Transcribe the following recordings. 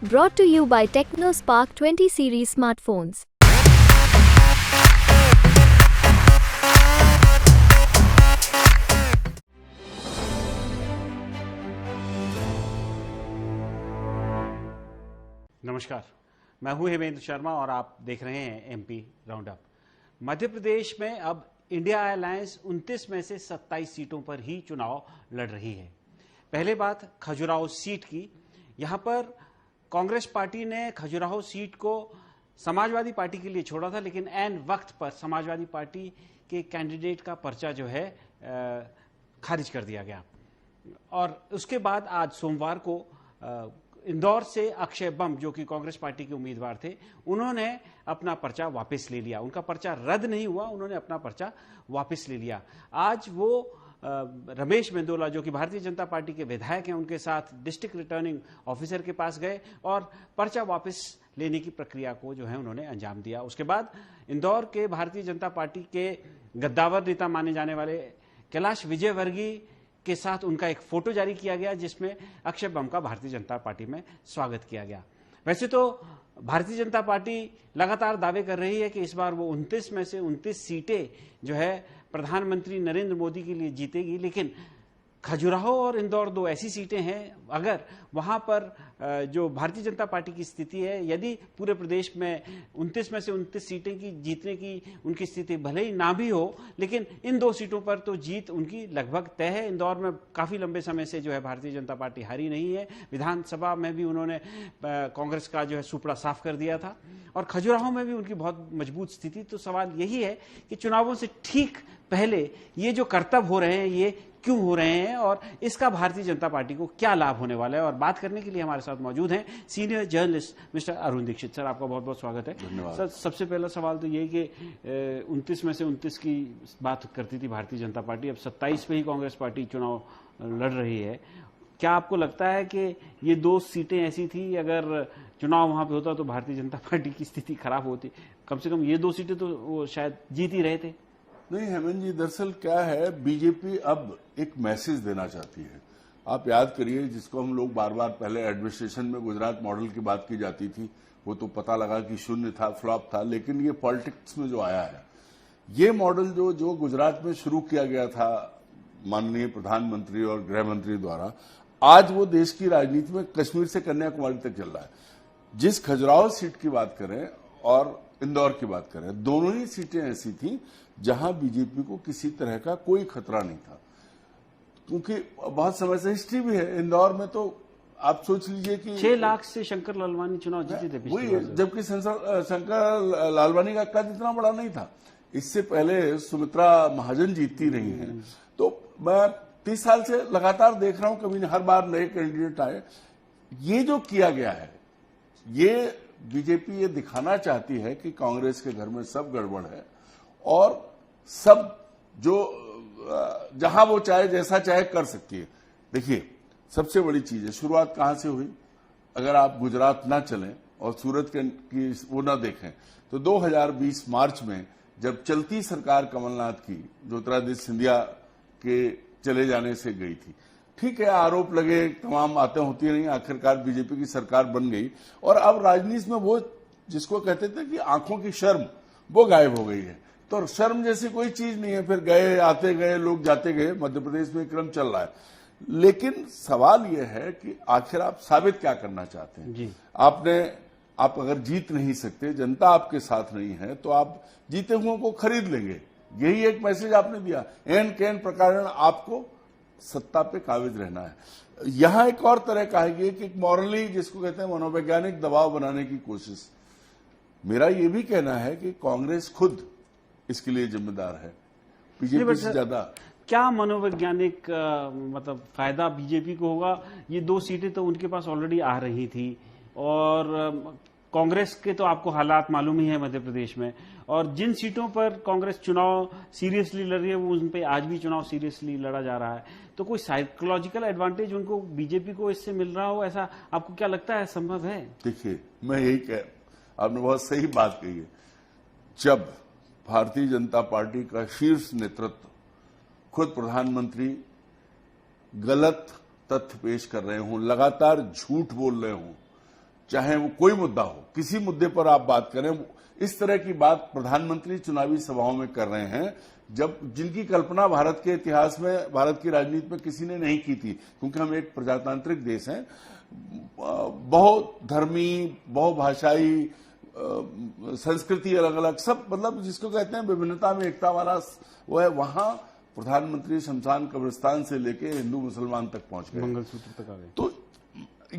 Brought to you by TechnoSpark 20 series smartphones. नमस्कार, मैं हूं हेमेंद्र शर्मा और आप देख रहे हैं एमपी राउंडअप। मध्य प्रदेश में अब इंडिया अलायंस 29 में से 27 सीटों पर ही चुनाव लड़ रही है। पहले बात खजुराहो सीट की। यहां पर कांग्रेस पार्टी ने खजुराहो सीट को समाजवादी पार्टी के लिए छोड़ा था, लेकिन ऐन वक्त पर समाजवादी पार्टी के कैंडिडेट का पर्चा जो है खारिज कर दिया गया। और उसके बाद आज सोमवार को इंदौर से अक्षय बम, जो कि कांग्रेस पार्टी के उम्मीदवार थे, उन्होंने अपना पर्चा वापस ले लिया। उनका पर्चा रद्द नहीं हुआ, उन्होंने अपना पर्चा वापस ले लिया। आज वो रमेश मेंदोला, जो कि भारतीय जनता पार्टी के विधायक हैं, उनके साथ डिस्ट्रिक्ट रिटर्निंग ऑफिसर के पास गए और पर्चा वापस लेने की प्रक्रिया को जो है उन्होंने अंजाम दिया। उसके बाद इंदौर के भारतीय जनता पार्टी के गद्दावर नेता माने जाने वाले कैलाश विजयवर्गीय के साथ उनका एक फोटो जारी किया गया, जिसमें अक्षय बम का भारतीय जनता पार्टी में स्वागत किया गया। वैसे तो भारतीय जनता पार्टी लगातार दावे कर रही है कि इस बार वो 29 में से 29 सीटें जो है प्रधानमंत्री नरेंद्र मोदी के लिए जीतेगी, लेकिन खजुराहो और इंदौर दो ऐसी सीटें हैं, अगर वहां पर जो भारतीय जनता पार्टी की स्थिति है, यदि पूरे प्रदेश में 29 में से 29 सीटें की जीतने की उनकी स्थिति भले ही ना भी हो, लेकिन इन दो सीटों पर तो जीत उनकी लगभग तय है। इंदौर में काफी लंबे समय से जो है भारतीय जनता पार्टी हारी नहीं है। विधानसभा में भी उन्होंने कांग्रेस का जो है सुपड़ा साफ कर दिया था, और खजुराहो में भी उनकी बहुत मजबूत स्थिति। तो सवाल यही है कि चुनावों से ठीक पहले ये जो करतब हो रहे हैं, ये क्यों हो रहे हैं और इसका भारतीय जनता पार्टी को क्या लाभ होने वाला है। और बात करने के लिए हमारे साथ मौजूद हैं senior journalist mister Arun Dikshit. Sir, आपका बहुत बहुत स्वागत है। धन्यवाद। सर, सबसे पहला सवाल तो ये कि 29 में से 29 की बात करती थी भारतीय जनता पार्टी, अब 27 पे ही कांग्रेस पार्टी चुनाव लड़ रही है। क्या आपको लगता है कि ये दो सीटें ऐसी थी, अगर चुनाव वहां पे होता तो भारतीय जनता पार्टी की स्थिति खराब होती? कम से कम ये दो सीटें तो वो शायद जीत ही रहे थे। नहीं हेमंत जी, दरअसल क्या है, बीजेपी अब एक मैसेज देना चाहती है। आप याद करिए, जिसको हम लोग बार बार पहले एडमिनिस्ट्रेशन में गुजरात मॉडल की बात की जाती थी, वो तो पता लगा कि शून्य था, फ्लॉप था। लेकिन ये पॉलिटिक्स में जो आया है, ये मॉडल जो गुजरात में शुरू किया गया था माननीय प्रधानमंत्री और गृह मंत्री द्वारा, आज वो देश की राजनीति में कश्मीर से कन्याकुमारी तक चल रहा है। जिस खजुराहो सीट की बात करें और इंदौर की बात करें, दोनों ही सीटें ऐसी थी जहां बीजेपी को किसी तरह का कोई खतरा नहीं था, क्योंकि बहुत समय से हिस्ट्री भी है। इंदौर में तो आप सोच लीजिए कि 6 लाख से शंकर लालवानी चुनाव जीते थे वही, जबकि शंकर लालवानी का कद इतना बड़ा नहीं था। इससे पहले सुमित्रा महाजन जीतती रही हैं। तो मैं 30 साल से लगातार देख रहा हूं, कभी हर बार नए कैंडिडेट आए। ये जो किया गया है, ये बीजेपी ये दिखाना चाहती है कि कांग्रेस के घर में सब गड़बड़ है और सब जो जहां वो चाहे, जैसा चाहे कर सकती है। देखिए, सबसे बड़ी चीज है, शुरुआत कहां से हुई। अगर आप गुजरात ना चलें और सूरत की वो ना देखें, तो 2020 मार्च में जब चलती सरकार कमलनाथ की ज्योतिरादित्य सिंधिया के चले जाने से गई थी, ठीक है, आरोप लगे, तमाम बातें होती रही, आखिरकार बीजेपी की सरकार बन गई। और अब राजनीति में वो जिसको कहते थे कि आंखों की शर्म, वो गायब हो गई है। तो शर्म जैसी कोई चीज नहीं है। फिर गए, आते गए, लोग जाते गए, मध्य प्रदेश में क्रम चल रहा है। लेकिन सवाल यह है कि आखिर आप साबित क्या करना चाहते हैं जी। आप अगर जीत नहीं सकते, जनता आपके साथ नहीं है, तो आप जीते हुओं को खरीद लेंगे। यही एक मैसेज आपने दिया। एन कैन प्रकार आपको सत्ता पे काबिज रहना है। यहां एक और तरह का है कि मॉरली, जिसको कहते हैं मनोवैज्ञानिक दबाव बनाने की कोशिश। मेरा यह भी कहना है कि कांग्रेस खुद इसके लिए जिम्मेदार है, बीजेपी से ज्यादा। क्या मनोवैज्ञानिक मतलब फायदा बीजेपी को होगा? ये दो सीटें तो उनके पास ऑलरेडी आ रही थी, और कांग्रेस के तो आपको हालात मालूम ही है मध्य प्रदेश में, और जिन सीटों पर कांग्रेस चुनाव सीरियसली लड़ रही है, वो उन पे आज भी चुनाव सीरियसली लड़ा जा रहा है। तो कोई साइकोलॉजिकल एडवांटेज उनको, बीजेपी को इससे मिल रहा हो, ऐसा आपको क्या लगता है संभव है? देखिए, मैं यही आपने बहुत सही बात कही है। जब भारतीय जनता पार्टी का शीर्ष नेतृत्व, खुद प्रधानमंत्री गलत तथ्य पेश कर रहे हों, लगातार झूठ बोल रहे हों, चाहे वो कोई मुद्दा हो, किसी मुद्दे पर आप बात करें, इस तरह की बात प्रधानमंत्री चुनावी सभाओं में कर रहे हैं जिनकी कल्पना भारत के इतिहास में, भारत की राजनीति में किसी ने नहीं की थी, क्योंकि हम एक प्रजातांत्रिक देश हैं, बहुधर्मी, बहुभाषाई, संस्कृति अलग अलग, सब मतलब जिसको कहते हैं विभिन्नता में एकता वाला वो है। वहां प्रधानमंत्री शमशान कब्रिस्तान से लेके हिंदू मुसलमान तक पहुंच गए, मंगलसूत्र तक आ गए। तो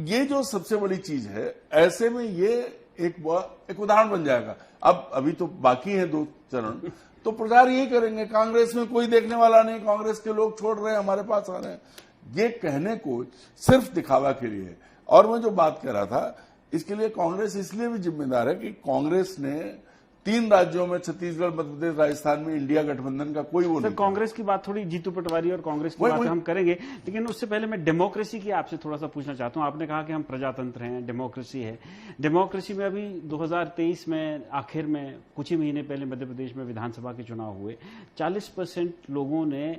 ये जो सबसे बड़ी चीज है, ऐसे में ये एक उदाहरण बन जाएगा। अब अभी तो बाकी है 2 चरण, तो प्रचार यही करेंगे, कांग्रेस में कोई देखने वाला नहीं, कांग्रेस के लोग छोड़ रहे हैं, हमारे पास आ रहे हैं। ये कहने को सिर्फ दिखावा के लिए है। और मैं जो बात कह रहा था, इसके लिए कांग्रेस इसलिए भी जिम्मेदार है कि कांग्रेस ने 3 राज्यों में, छत्तीसगढ़, मध्य प्रदेश, राजस्थान में इंडिया गठबंधन का कोई वो नहीं। कांग्रेस की बात थोड़ी, जीतू पटवारी और कांग्रेस की बात हम करेंगे, लेकिन उससे पहले मैं डेमोक्रेसी की आपसे थोड़ा सा पूछना चाहता हूं। आपने कहा कि हम प्रजातंत्र हैं, डेमोक्रेसी है। डेमोक्रेसी में अभी 2023 में आखिर में कुछ ही महीने पहले मध्य प्रदेश में विधानसभा के चुनाव हुए, 40% लोगों ने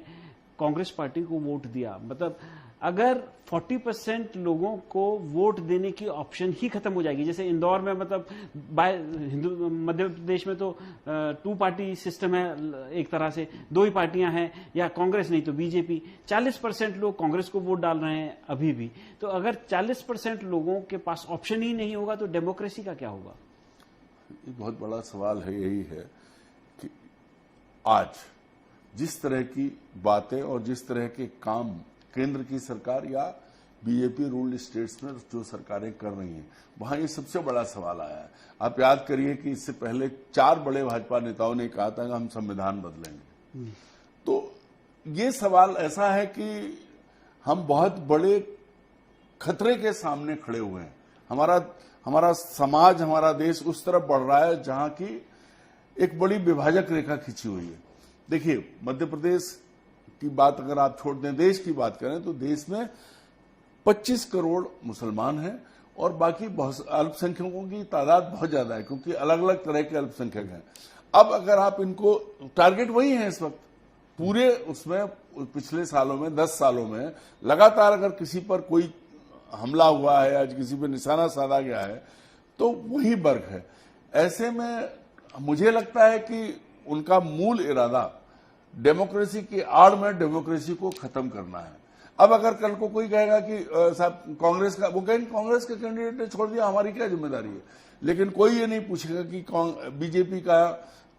कांग्रेस पार्टी को वोट दिया। मतलब अगर 40% लोगों को वोट देने की ऑप्शन ही खत्म हो जाएगी, जैसे इंदौर में, मतलब हिंदू मध्य प्रदेश में तो 2 पार्टी सिस्टम है, एक तरह से 2 ही पार्टियां हैं, या कांग्रेस नहीं तो बीजेपी। 40% लोग कांग्रेस को वोट डाल रहे हैं अभी भी। तो अगर 40% लोगों के पास ऑप्शन ही नहीं होगा तो डेमोक्रेसी का क्या होगा? ये बहुत बड़ा सवाल है। यही है कि आज जिस तरह की बातें और जिस तरह के काम केंद्र की सरकार या बीजेपी रूल्ड स्टेट्स में जो सरकारें कर रही हैं, वहां ये सबसे बड़ा सवाल आया है। आप याद करिए कि इससे पहले 4 बड़े भाजपा नेताओं ने कहा था कि हम संविधान बदलेंगे। तो ये सवाल ऐसा है कि हम बहुत बड़े खतरे के सामने खड़े हुए हैं। हमारा समाज, हमारा देश उस तरफ बढ़ रहा है जहां की एक बड़ी विभाजक रेखा खींची हुई है। देखिए, मध्य प्रदेश की बात अगर आप छोड़ दें, देश की बात करें, तो देश में 25 करोड़ मुसलमान हैं और बाकी बहुत अल्पसंख्यकों की तादाद बहुत ज्यादा है, क्योंकि अलग अलग तरह के अल्पसंख्यक हैं। अब अगर आप इनको, टारगेट वही है इस वक्त पूरे, उसमें पिछले सालों में, 10 सालों में लगातार अगर किसी पर कोई हमला हुआ है, आज किसी पर निशाना साधा गया है, तो वही वर्ग है। ऐसे में मुझे लगता है कि उनका मूल इरादा डेमोक्रेसी की आड़ में डेमोक्रेसी को खत्म करना है। अब अगर कल को कोई कहेगा कि साहब कांग्रेस का, वो कहेंगे कांग्रेस के कैंडिडेट ने छोड़ दिया, हमारी क्या जिम्मेदारी है। लेकिन कोई ये नहीं पूछेगा कि बीजेपी का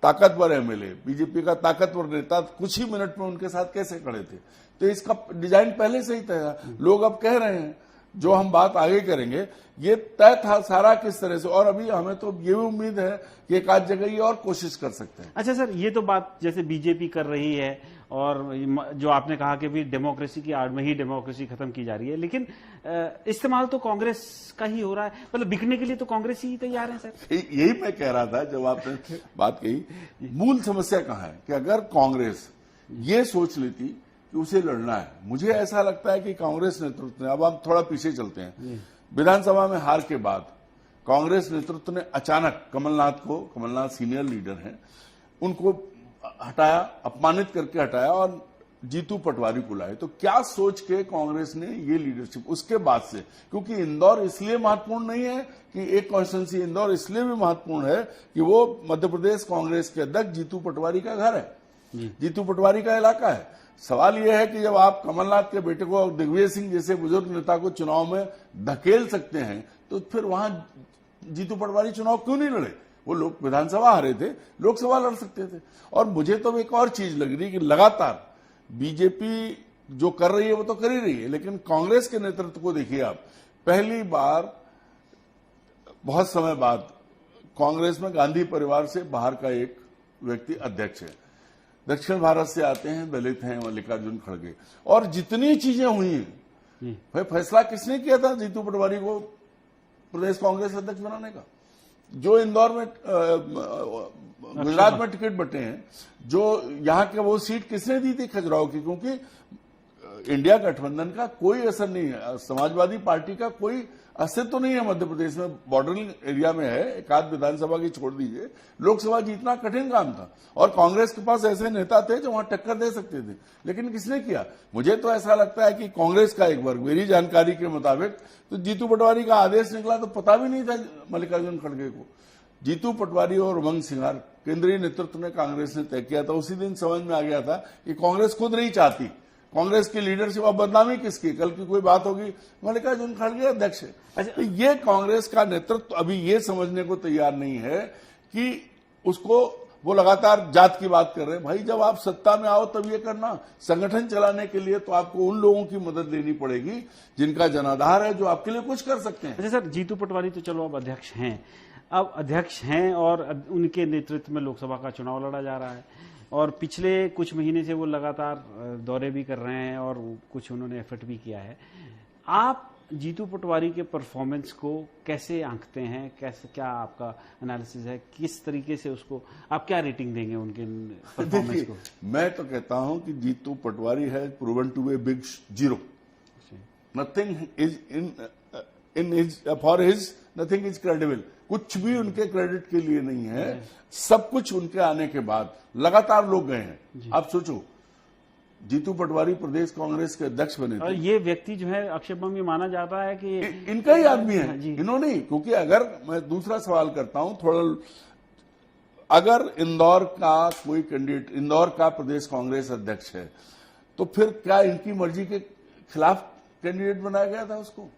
ताकतवर एमएलए, बीजेपी का ताकतवर नेता कुछ ही मिनट में उनके साथ कैसे खड़े थे। तो इसका डिजाइन पहले से ही तय था। लोग अब कह रहे हैं, जो हम बात आगे करेंगे, ये तय था सारा किस तरह से, और अभी हमें तो ये भी उम्मीद है कि एक आध जगह ये और कोशिश कर सकते हैं। अच्छा सर, ये तो बात जैसे बीजेपी कर रही है, और जो आपने कहा कि भी डेमोक्रेसी की आड़ में ही डेमोक्रेसी खत्म की जा रही है, लेकिन इस्तेमाल तो कांग्रेस का ही हो रहा है। मतलब बिकने के लिए तो कांग्रेस ही तैयार है सर। यही मैं कह रहा था जब आपने बात कही। मूल समस्या कहाँ है कि अगर कांग्रेस ये सोच लेती कि उसे लड़ना है, मुझे ऐसा लगता है कि कांग्रेस नेतृत्व ने, अब हम थोड़ा पीछे चलते हैं, विधानसभा में हार के बाद कांग्रेस नेतृत्व ने अचानक कमलनाथ सीनियर लीडर हैं, उनको हटाया, अपमानित करके हटाया और जीतू पटवारी को लाए। तो क्या सोच के कांग्रेस ने ये लीडरशिप, उसके बाद से, क्योंकि इंदौर इसलिए महत्वपूर्ण नहीं है कि एक कॉन्स्टिट्यूंसी, इंदौर इसलिए भी महत्वपूर्ण है कि वो मध्य प्रदेश कांग्रेस के अध्यक्ष जीतू पटवारी का घर है, जीतू पटवारी का इलाका है। सवाल यह है कि जब आप कमलनाथ के बेटे को, दिग्विजय सिंह जैसे बुजुर्ग नेता को चुनाव में धकेल सकते हैं, तो फिर वहां जीतू पटवारी चुनाव क्यों नहीं लड़े? वो लोग विधानसभा हारे थे, लोकसभा लड़ सकते थे। और मुझे तो एक और चीज लग रही है कि लगातार बीजेपी जो कर रही है वो तो कर ही रही है, लेकिन कांग्रेस के नेतृत्व को देखिए आप, पहली बार बहुत समय बाद कांग्रेस में गांधी परिवार से बाहर का एक व्यक्ति अध्यक्ष है। दक्षिण भारत से आते हैं, दलित हैं, मल्लिकार्जुन खड़गे। और जितनी चीजें हुई हैं, भाई फैसला किसने किया था जीतू पटवारी को प्रदेश कांग्रेस अध्यक्ष बनाने का? जो इंदौर में, गुजरात में टिकट बटे हैं, जो यहाँ के वो सीट किसने दी थी? खजुराहो की, क्योंकि इंडिया गठबंधन का कोई असर नहीं है, समाजवादी पार्टी का कोई अस्तित्व तो नहीं है मध्य प्रदेश में। बॉर्डरिंग एरिया में है, एक आध विधानसभा की छोड़ दीजिए, लोकसभा जीतना कठिन काम था और कांग्रेस के पास ऐसे नेता थे जो वहां टक्कर दे सकते थे, लेकिन किसने किया? मुझे तो ऐसा लगता है कि कांग्रेस का एक वर्ग, मेरी जानकारी के मुताबिक तो जीतू पटवारी का आदेश निकला तो पता भी नहीं था मल्लिकार्जुन खड़गे को। जीतू पटवारी और उमंग सिंघार केंद्रीय नेतृत्व ने कांग्रेस ने तय किया था। उसी दिन समझ में आ गया था कि कांग्रेस खुद नहीं चाहती, कांग्रेस की लीडरशिप, अब बदनामी किसकी? कल की कोई बात होगी मल्लिकार्जुन खड़गे अध्यक्ष है। तो ये कांग्रेस का नेतृत्व अभी ये समझने को तैयार नहीं है कि उसको, वो लगातार जात की बात कर रहे हैं। भाई जब आप सत्ता में आओ तब ये करना, संगठन चलाने के लिए तो आपको उन लोगों की मदद लेनी पड़ेगी जिनका जनाधार है, जो आपके लिए कुछ कर सकते हैं। अच्छा सर, जीतू पटवारी तो चलो अब अध्यक्ष हैं, और उनके नेतृत्व में लोकसभा का चुनाव लड़ा जा रहा है और पिछले कुछ महीने से वो लगातार दौरे भी कर रहे हैं और कुछ उन्होंने एफर्ट भी किया है। आप जीतू पटवारी के परफॉर्मेंस को कैसे आंकते हैं? कैसे, क्या आपका एनालिसिस है? किस तरीके से उसको आप क्या रेटिंग देंगे उनके परफॉर्मेंस को? मैं तो कहता हूं कि जीतू पटवारी है proven to be big zero. Nothing is in his for his nothing is credible. कुछ भी उनके क्रेडिट के लिए नहीं है। सब कुछ उनके आने के बाद लगातार लोग गए हैं। आप सोचो, जीतू पटवारी प्रदेश कांग्रेस के अध्यक्ष बने थे और ये व्यक्ति जो है अक्षय बम, ये माना जाता है कि इनका ही आदमी है, इन्होंने ही। क्योंकि अगर मैं दूसरा सवाल करता हूं थोड़ा, अगर इंदौर का कोई कैंडिडेट, इंदौर का प्रदेश कांग्रेस अध्यक्ष है, तो फिर क्या इनकी मर्जी के खिलाफ कैंडिडेट बनाया गया था उसको?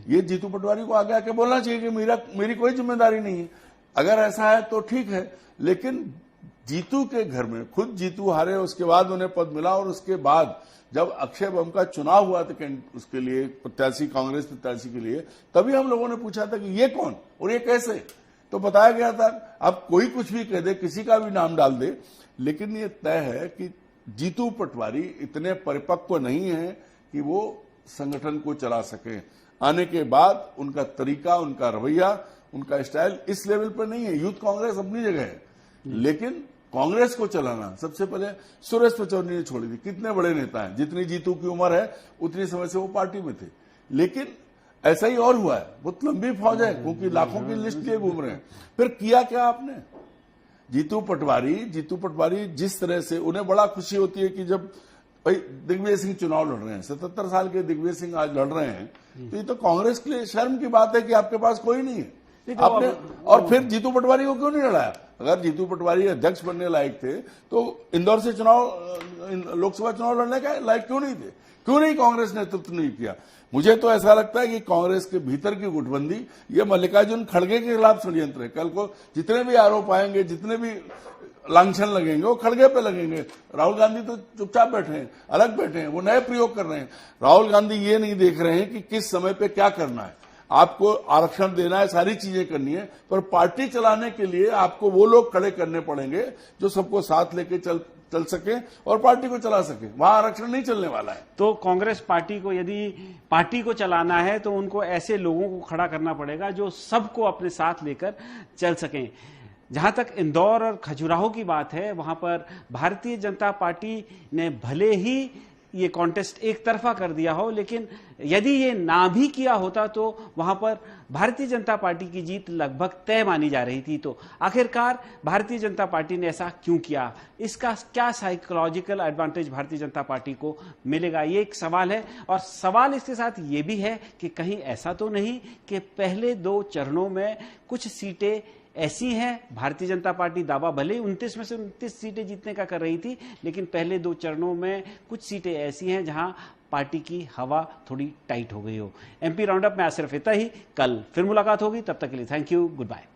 ये जीतू पटवारी को आगे आके बोलना चाहिए कि मेरी कोई जिम्मेदारी नहीं है। अगर ऐसा है तो ठीक है, लेकिन जीतू के घर में खुद जीतू हारे, उसके बाद उन्हें पद मिला और उसके बाद जब अक्षय बम का चुनाव हुआ था उसके लिए प्रत्याशी, कांग्रेस प्रत्याशी के लिए, तभी हम लोगों ने पूछा था कि ये कौन और ये कैसे, तो बताया गया था अब कोई कुछ भी कह दे, किसी का भी नाम डाल दे, लेकिन ये तय है कि जीतू पटवारी इतने परिपक्व नहीं है कि वो संगठन को चला सके। आने के बाद उनका तरीका, उनका रवैया, उनका स्टाइल इस लेवल पर नहीं है। यूथ कांग्रेस अपनी जगह है, लेकिन कांग्रेस को चलाना सबसे पहले सुरेश पचौरी ने छोड़ी थी। कितने बड़े नेता हैं, जितनी जीतू की उम्र है उतनी समय से वो पार्टी में थे, लेकिन ऐसा ही और हुआ है। बहुत लंबी फौज है, क्योंकि लाखों की लिस्ट लिए घूम रहे हैं। फिर किया क्या आपने? जीतू पटवारी जिस तरह से, उन्हें बड़ा खुशी होती है कि जब भाई दिग्विजय सिंह चुनाव लड़ रहे हैं, 77 साल के दिग्विजय सिंह आज लड़ रहे हैं, तो ये तो कांग्रेस के लिए शर्म की बात है कि आपके पास कोई नहीं है आपने। और फिर जीतू पटवारी को क्यों नहीं लड़ाया? अगर जीतू पटवारी अध्यक्ष बनने लायक थे तो इंदौर से लोकसभा चुनाव लड़ने का लायक क्यों नहीं थे? क्यों नहीं कांग्रेस नेतृत्व नहीं किया? मुझे तो ऐसा लगता है कि कांग्रेस के भीतर की गुटबंदी, ये मल्लिकार्जुन खड़गे के खिलाफ षड्यंत्र है। कल को जितने भी आरोप आएंगे, जितने भी लांछन लगेंगे, वो खड़गे पे लगेंगे। राहुल गांधी तो चुपचाप बैठे हैं, अलग बैठे हैं, वो नए प्रयोग कर रहे हैं। राहुल गांधी ये नहीं देख रहे हैं कि किस समय पे क्या करना है। आपको आरक्षण देना है, सारी चीजें करनी है, पर पार्टी चलाने के लिए आपको वो लोग खड़े करने पड़ेंगे जो सबको साथ लेके चल सके और पार्टी को चला सके। वहां आरक्षण नहीं चलने वाला है। तो कांग्रेस पार्टी को, यदि पार्टी को चलाना है तो उनको ऐसे लोगों को खड़ा करना पड़ेगा जो सबको अपने साथ लेकर चल सकें। जहां तक इंदौर और खजुराहो की बात है, वहां पर भारतीय जनता पार्टी ने भले ही ये कॉन्टेस्ट एक तरफा कर दिया हो, लेकिन यदि ये ना भी किया होता तो वहां पर भारतीय जनता पार्टी की जीत लगभग तय मानी जा रही थी। तो आखिरकार भारतीय जनता पार्टी ने ऐसा क्यों किया? इसका क्या psychological advantage Bharatiya Janata party को मिलेगा, ये एक सवाल है। और सवाल इसके साथ ये भी है कि कहीं ऐसा तो नहीं कि पहले 2 चरणों में कुछ सीटें ऐसी हैं, भारतीय जनता पार्टी दावा भले 29 में से 29 सीटें जीतने का कर रही थी, लेकिन पहले 2 चरणों में कुछ सीटें ऐसी हैं जहां पार्टी की हवा थोड़ी टाइट हो गई हो। एमपी राउंडअप में आज सिर्फ इतना ही। कल फिर मुलाकात होगी, तब तक के लिए थैंक यू, गुड बाय।